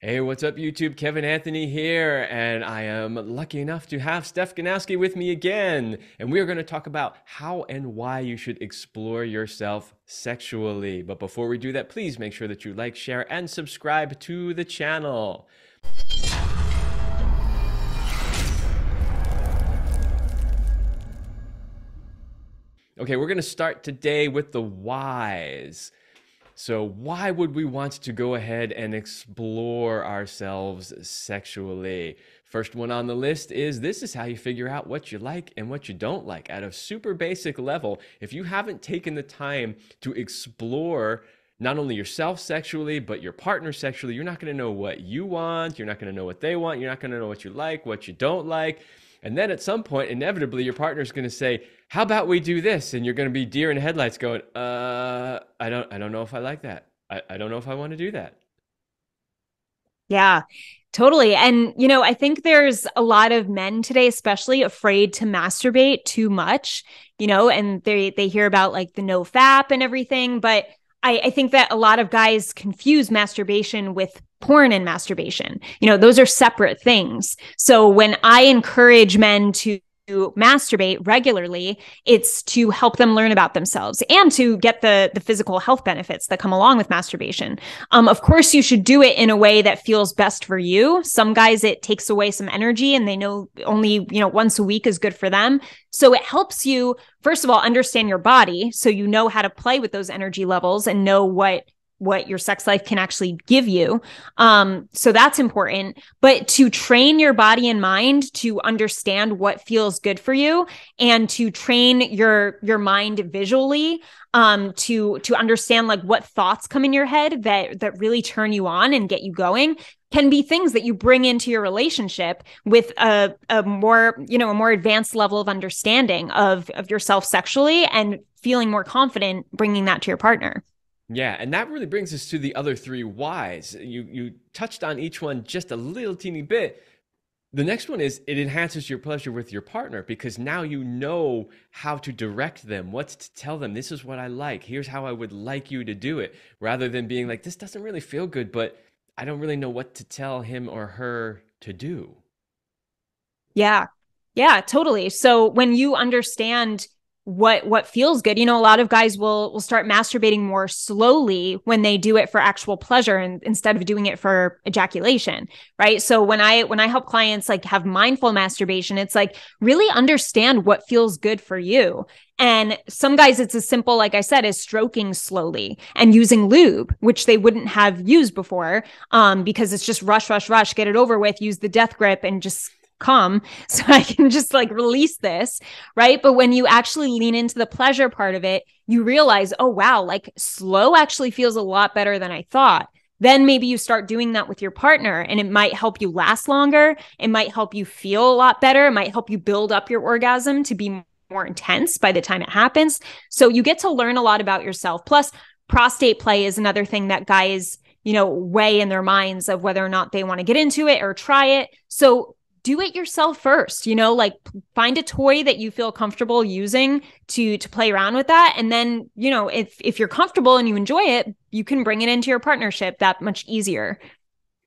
Hey, what's up, YouTube? Kevin Anthony here, and I am lucky enough to have Steph Ganowski with me again. And we are going to talk about how and why you should explore yourself sexually. But before we do that, please make sure that you like, share, and subscribe to the channel. Okay, we're going to start today with the whys. So why would we want to go ahead and explore ourselves sexually? First one on the list is this is how you figure out what you like and what you don't like at a super basic level. If you haven't taken the time to explore not only yourself sexually, but your partner sexually, you're not going to know what you want. You're not going to know what they want. You're not going to know what you like, what you don't like. And then at some point, inevitably, your partner's going to say, how about we do this? And you're going to be deer in headlights going, I don't know if I like that. I don't know if I want to do that. Yeah, totally. And, I think there's a lot of men today, especially afraid to masturbate too much, and they hear about like the no fap and everything. But I think that a lot of guys confuse masturbation with porn and masturbation. Those are separate things. So when I encourage men to masturbate regularly, it's to help them learn about themselves and to get the physical health benefits that come along with masturbation. Of course, you should do it in a way that feels best for you. Some guys, it takes away some energy and they know only, once a week is good for them. So it helps you, first of all, understand your body. So you know how to play with those energy levels and know what your sex life can actually give you. So that's important. But to train your body and mind to understand what feels good for you and to train your mind visually, to understand like what thoughts come in your head that really turn you on and get you going can be things that you bring into your relationship with a more advanced level of understanding of yourself sexually and feeling more confident bringing that to your partner. Yeah, and that really brings us to the other three whys. You touched on each one just a little teeny bit. The next one is it enhances your pleasure with your partner because now you know how to direct them, what to tell them. This is what I like. Here's how I would like you to do it, rather than being like, this doesn't really feel good, but I don't really know what to tell him or her to do. Yeah. Yeah, totally. So when you understand what feels good, a lot of guys will start masturbating more slowly when they do it for actual pleasure and instead of doing it for ejaculation, right? So when I help clients like have mindful masturbation, it's like really understand what feels good for you. And some guys, it's as simple, like I said, as stroking slowly and using lube, which they wouldn't have used before, because it's just rush, rush, rush, get it over with, use the death grip and just come so I can just like release this, right? But when you actually lean into the pleasure part of it, you realize, oh, wow, like slow actually feels a lot better than I thought. Then maybe you start doing that with your partner and it might help you last longer. It might help you feel a lot better. It might help you build up your orgasm to be more intense by the time it happens. So you get to learn a lot about yourself. Plus, prostate play is another thing that guys, weigh in their minds of whether or not they want to get into it or try it. So do it yourself first, like find a toy that you feel comfortable using to play around with that. And then, if you're comfortable and you enjoy it, you can bring it into your partnership that much easier.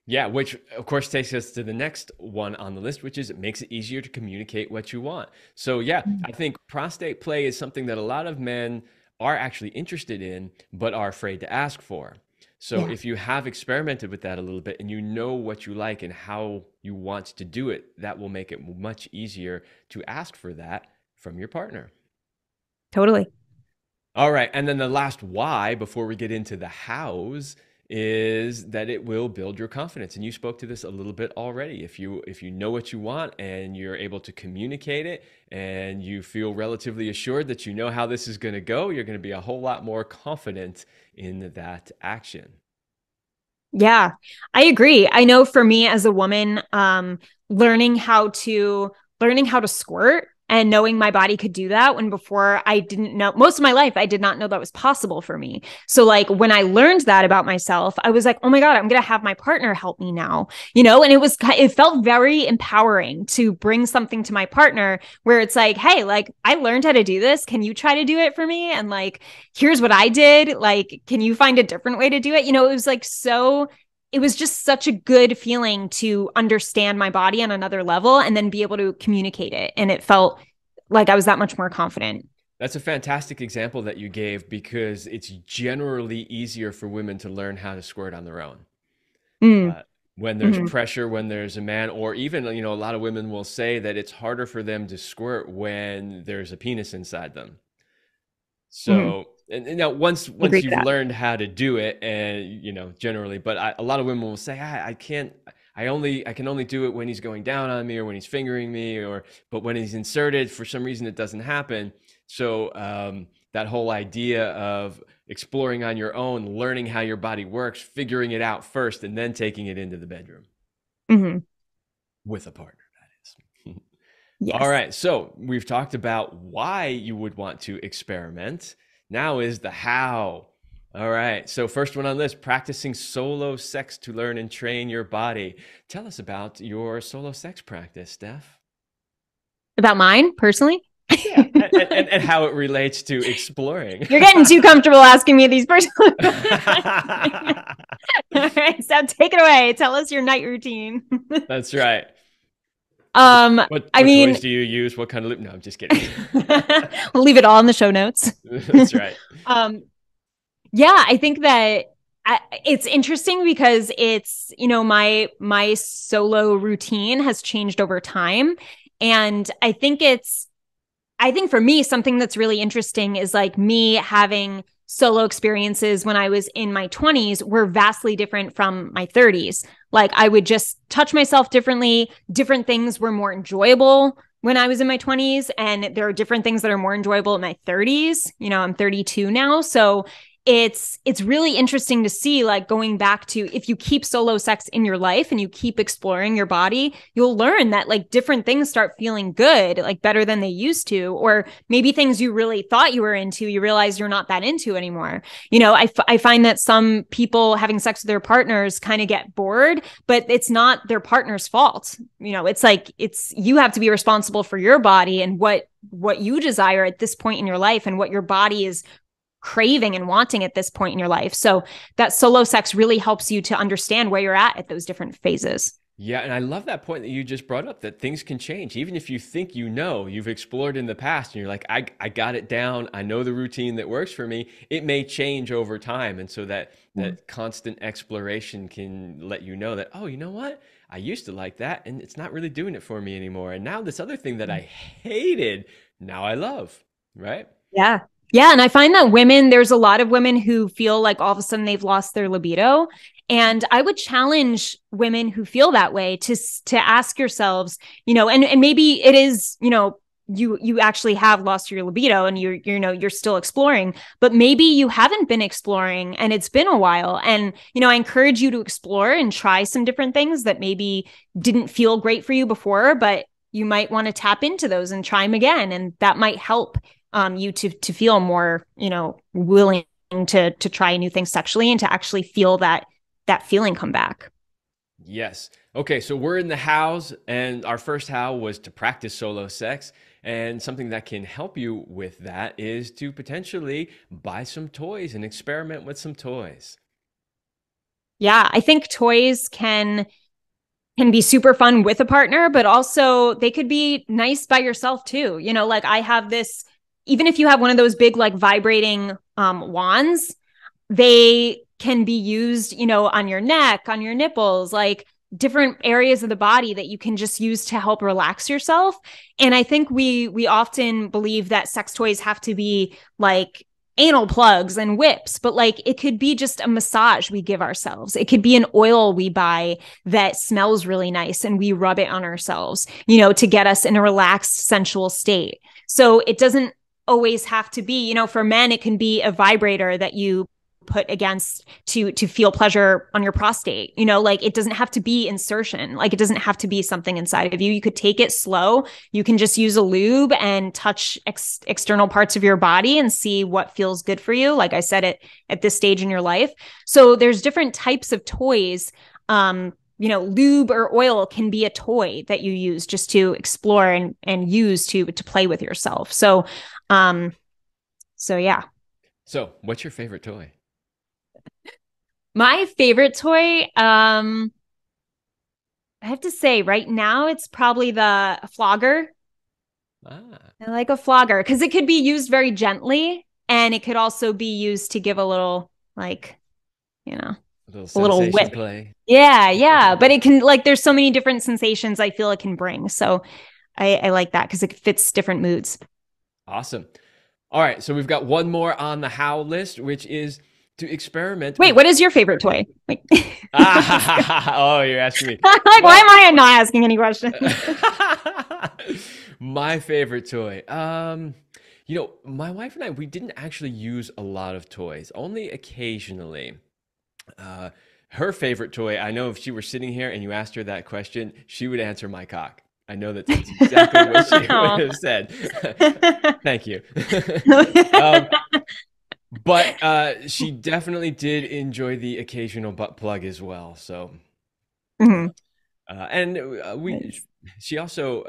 Yeah, which of course takes us to the next one on the list, which is it makes it easier to communicate what you want. So yeah, I think prostate play is something that a lot of men are actually interested in, but are afraid to ask for. So Yeah. if you have experimented with that a little bit and you know what you like and how you want to do it, that will make it much easier to ask for that from your partner. Totally. All right, and then the last why before we get into the hows is that it will build your confidence. And you spoke to this a little bit already. If you know what you want and you're able to communicate it and you feel relatively assured that you know how this is going to go, you're going to be a whole lot more confident in that action. Yeah, I agree. I know for me as a woman, learning how to squirt and knowing my body could do that when before I didn't know, most of my life, I did not know that was possible for me. So like when I learned that about myself, I was like, oh my God, I'm going to have my partner help me now, and it felt very empowering to bring something to my partner where it's like, hey, like I learned how to do this. Can you try to do it for me? And like, here's what I did. Like, can you find a different way to do it? It was like so it was just such a good feeling to understand my body on another level and then be able to communicate it. And it felt like I was that much more confident. That's a fantastic example that you gave because it's generally easier for women to learn how to squirt on their own. Mm, Uh, when there's hmm pressure, when there's a man, or even, a lot of women will say that it's harder for them to squirt when there's a penis inside them. hmm So, and now once Agree with you've that. learned how to do it, and generally, but a lot of women will say, I can't, I can only do it when he's going down on me or when he's fingering me, but when he's inserted, for some reason, it doesn't happen. So, that whole idea of exploring on your own, learning how your body works, figuring it out first, and then taking it into the bedroom Hmm with a partner, that is. All Yes. right. So we've talked about why you would want to experiment. Now is the how. All right. So, first one on this, practicing solo sex to learn and train your body. Tell us about your solo sex practice, Steph. About mine personally? Yeah. And how it relates to exploring. You're getting too comfortable asking me these personal questions. All right, so take it away. Tell us your night routine. That's right. um, I What toys mean, do you use? What kind of loop? No, I'm just kidding. we'll leave it all in the show notes. That's right. um, yeah, I think that it's interesting because it's, my solo routine has changed over time, and I think for me, something that's really interesting is like me having solo experiences when I was in my 20s were vastly different from my 30s. Like I would just touch myself differently. Different things were more enjoyable when I was in my 20s. And there are different things that are more enjoyable in my 30s. I'm 32 now. So it's really interesting to see, like, going back to, if you keep solo sex in your life and you keep exploring your body, you'll learn that like different things start feeling good, like better than they used to, or maybe things you really thought you were into, you realize you're not that into anymore. I find that some people having sex with their partners kind of get bored, but it's not their partner's fault. It's like, you have to be responsible for your body and what you desire at this point in your life and what your body is craving and wanting at this point in your life. So that solo sex really helps you to understand where you're at those different phases. Yeah, and I love that point that you just brought up, that things can change. Even if you think you've explored in the past and you're like, I got it down, I know the routine that works for me, it may change over time. And so that constant exploration can let you know that, oh, you know what? I used to like that and it's not really doing it for me anymore. And now this other thing that I hated, now I love, right? Yeah. Yeah. And I find that there's a lot of women who feel like all of a sudden they've lost their libido. And I would challenge women who feel that way to ask yourselves, and maybe it is, you actually have lost your libido and you're still exploring, but maybe you haven't been exploring and it's been a while. And, I encourage you to explore and try some different things that maybe didn't feel great for you before, but you might want to tap into those and try them again. And that might help you to feel more, willing to try new things sexually and to actually feel that feeling come back. Yes. Okay, so we're in the hows, and our first how was to practice solo sex. And something that can help you with that is to potentially buy some toys and experiment with some toys. Yeah, I think toys can be super fun with a partner, but also they could be nice by yourself too. Like I have this, even if you have one of those big like vibrating wands, they can be used, on your neck, on your nipples, like different areas of the body that you can just use to help relax yourself. And I think we often believe that sex toys have to be like anal plugs and whips, but like it could be just a massage we give ourselves. It could be an oil we buy that smells really nice and we rub it on ourselves, to get us in a relaxed, sensual state. So it doesn't always have to be, for men, it can be a vibrator that you put against to feel pleasure on your prostate. Like it doesn't have to be insertion. Like it doesn't have to be something inside of you. You could take it slow. You can just use a lube and touch external parts of your body and see what feels good for you, like I said, at this stage in your life. So there's different types of toys. Lube or oil can be a toy that you use just to explore and use to play with yourself. So yeah. So, what's your favorite toy? My favorite toy, I have to say right now it's probably the flogger. Ah, I like a flogger because it could be used very gently and it could also be used to give a little like, you know, a little a little sensation whip. play. Yeah, yeah. But it can like there's so many different sensations I feel it can bring. So I like that because it fits different moods. Awesome. All right, so we've got one more on the how list, which is to experiment Wait, with. what is your favorite toy? Like, Oh, you're asking me. like why Well, am I not asking any questions? my favorite toy. My wife and I, we didn't actually use a lot of toys, only occasionally. Uh, Her favorite toy, I know if she were sitting here and you asked her that question, she would answer my cock. I know that that's exactly what she would have said. Thank you. um, but she definitely did enjoy the occasional butt plug as well. So, Mhm. and we, Nice. she also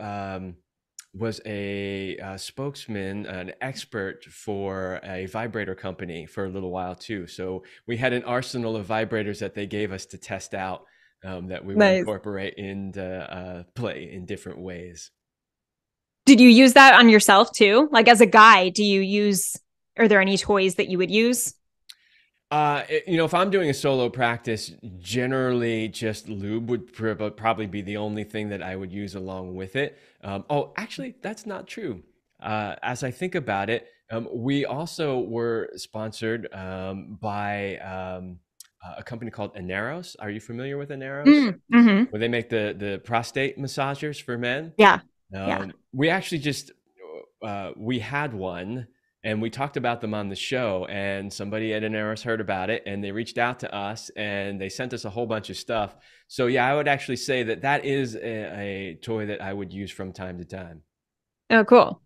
was a spokesman, an expert for a vibrator company for a little while too. So we had an arsenal of vibrators that they gave us to test out that we would Nice. incorporate into play in different ways. Did you use that on yourself too? Like as a guy, are there any toys that you would use? If I'm doing a solo practice, generally just lube would probably be the only thing that I would use along with it. Oh, actually, that's not true. As I think about it, we also were sponsored by a company called Aneros. Are you familiar with Aneros? Mm-hmm. Where they make the prostate massagers for men. Yeah. Yeah. We actually just we had one and we talked about them on the show, and somebody at Aneros heard about it and they reached out to us and they sent us a whole bunch of stuff. So yeah, I would actually say that that is a toy that I would use from time to time. Oh, cool.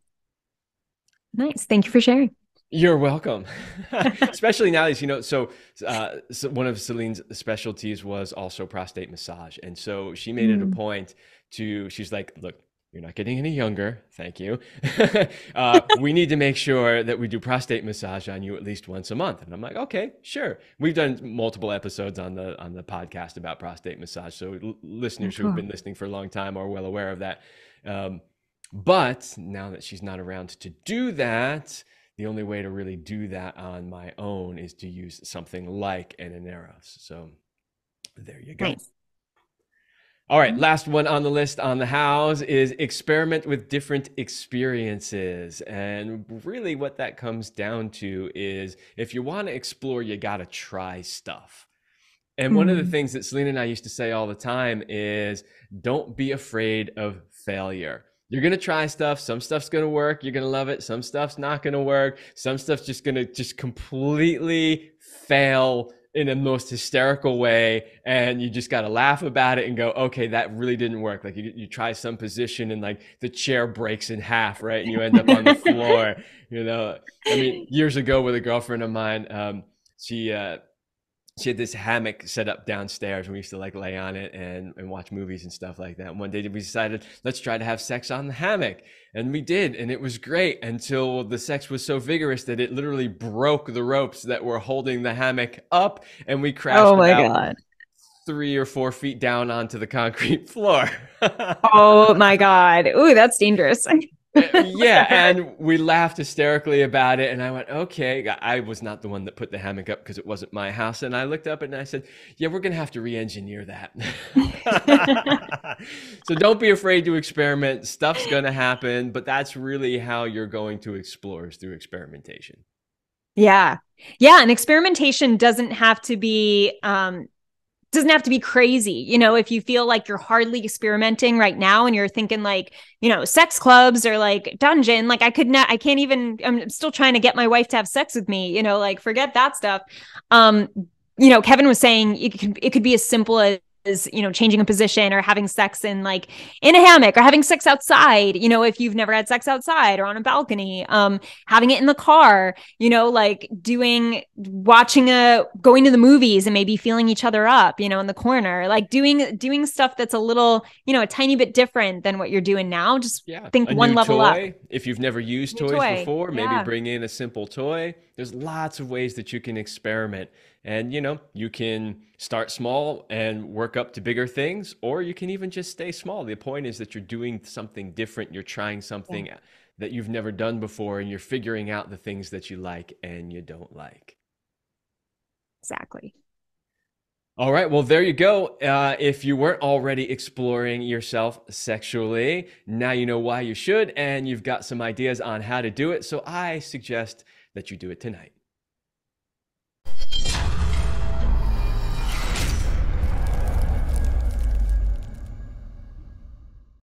Nice. Thank you for sharing. You're welcome. Especially nowadays, so one of Celine's specialties was also prostate massage. And so she made it a Mm. point she's like, look, you're not getting any younger. Thank you. We need to make sure that we do prostate massage on you at least once a month. And I'm like, okay, sure. We've done multiple episodes on the podcast about prostate massage. So Oh, listeners who have cool. been listening for a long time are well aware of that. Um, but now that she's not around to do that, the only way to really do that on my own is to use something like an Aneros. So there you go. Nice. All right, last one on the list on the hows is experiment with different experiences. And really, what that comes down to is if you want to explore, you got to try stuff. And one of the Mm. things that Selena and I used to say all the time is don't be afraid of failure. You're going to try stuff. Some stuff's going to work. You're going to love it. Some stuff's not going to work. Some stuff's just going to just completely fail in the most hysterical way. And you just got to laugh about it and go, okay, that really didn't work. Like you try some position and like the chair breaks in half, right? And you end up on the floor, I mean, years ago with a girlfriend of mine, she had this hammock set up downstairs and we used to like lay on it and watch movies and stuff like that. And one day we decided, let's try to have sex on the hammock. And we did. And it was great until the sex was so vigorous that it literally broke the ropes that were holding the hammock up. And we crashed Oh my about God. 3 or 4 feet down onto the concrete floor. Oh my God. Ooh, that's dangerous. Yeah, and we laughed hysterically about it. And I went, okay. I was not the one that put the hammock up because it wasn't my house. And I looked up and I said, yeah, we're going to have to re engineer that. So don't be afraid to experiment. Stuff's going to happen, but that's really how you're going to explore is through experimentation. Yeah. Yeah. And experimentation doesn't have to be crazy. If you feel like you're hardly experimenting right now and you're thinking like, sex clubs or like dungeon, like I can't even, I'm still trying to get my wife to have sex with me, like forget that stuff. Um, Kevin was saying it could be as simple as, changing a position or having sex in a hammock or having sex outside, if you've never had sex outside or on a balcony, having it in the car, like going to the movies and maybe feeling each other up, in the corner, like doing stuff that's a little, a tiny bit different than what you're doing now. Just Yeah, think a one new level up. toy. If you've never used New toys toy. before, maybe Yeah. bring in a simple toy. There's lots of ways that you can experiment. And, you can start small and work up to bigger things, or you can even just stay small. The point is that you're doing something different. You're trying Yeah, something that you've never done before, and you're figuring out the things that you like and you don't like. exactly. All right, well, there you go. If you weren't already exploring yourself sexually, now you know why you should, and you've got some ideas on how to do it. So I suggest that you do it tonight.